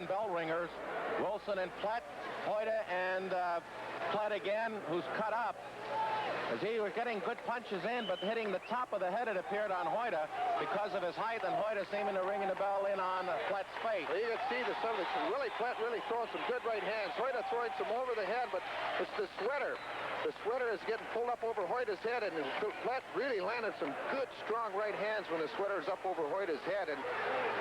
bell ringers. Wilson and Plett, Hoyda and Plett again, who's cut up. As he was getting good punches in, but hitting the top of the head, it appeared, on Hoyda because of his height, and Hoyda seeming to ringing the bell in on Plett's face. Well, you can see the Willi Plett really throwing some good right hands. Hoyda throwing some over the head, but it's the sweater. The sweater is getting pulled up over Hoyda's head, and Plett really landed some good, strong right hands when the sweater is up over Hoyda's head. And,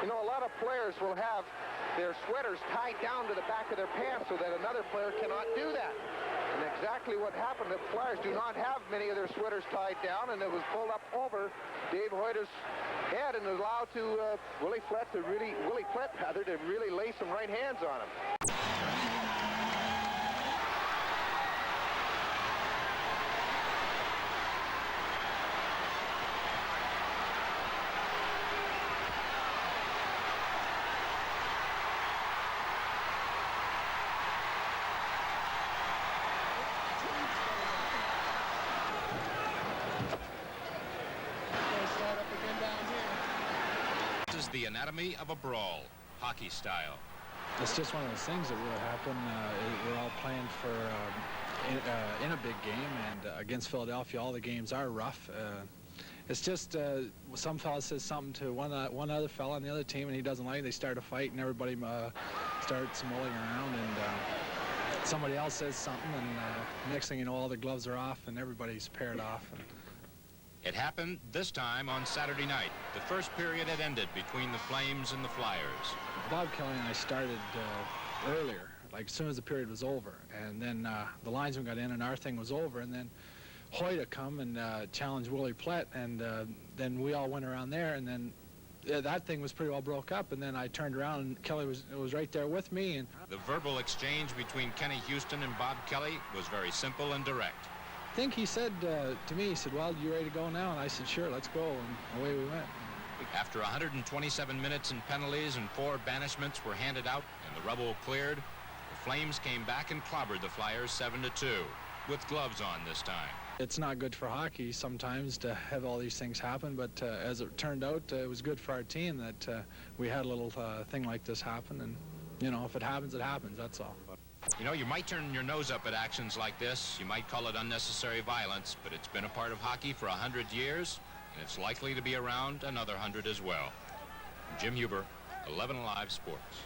you know, a lot of players will have their sweaters tied down to the back of their pants so that another player cannot do that. And exactly what happened, the Flyers do not have many of their sweaters tied down, and it was pulled up over Dave Hoyda's head and allowed to Willi Plett to really lay some right hands on him. This is the anatomy of a brawl, hockey style. It's just one of those things that will happen. We're all playing for in a big game, and against Philadelphia, all the games are rough. It's just some fella says something to one other fella on the other team, and he doesn't like it. They start a fight, and everybody starts mulling around, and somebody else says something, and next thing you know, all the gloves are off, and everybody's paired off. It happened this time on Saturday night. The first period had ended between the Flames and the Flyers. Bob Kelly and I started earlier, like as soon as the period was over, and then the linesman got in and our thing was over, and then Hoyda come and challenged Willi Plett, and then we all went around there, and then that thing was pretty well broke up, and then I turned around and Kelly was right there with me. And the verbal exchange between Kenny Houston and Bob Kelly was very simple and direct. I think he said to me, he said, "Well, you ready to go now?" And I said, "Sure, let's go," and away we went. After 127 minutes in penalties and 4 banishments were handed out and the rubble cleared, the Flames came back and clobbered the Flyers 7-2, with gloves on this time. It's not good for hockey sometimes to have all these things happen, but as it turned out, it was good for our team that we had a little thing like this happen, and, you know, if it happens, it happens, that's all. You know, you might turn your nose up at actions like this. You might call it unnecessary violence, but it's been a part of hockey for 100 years, and it's likely to be around another 100 as well. Jim Huber, 11 Alive Sports.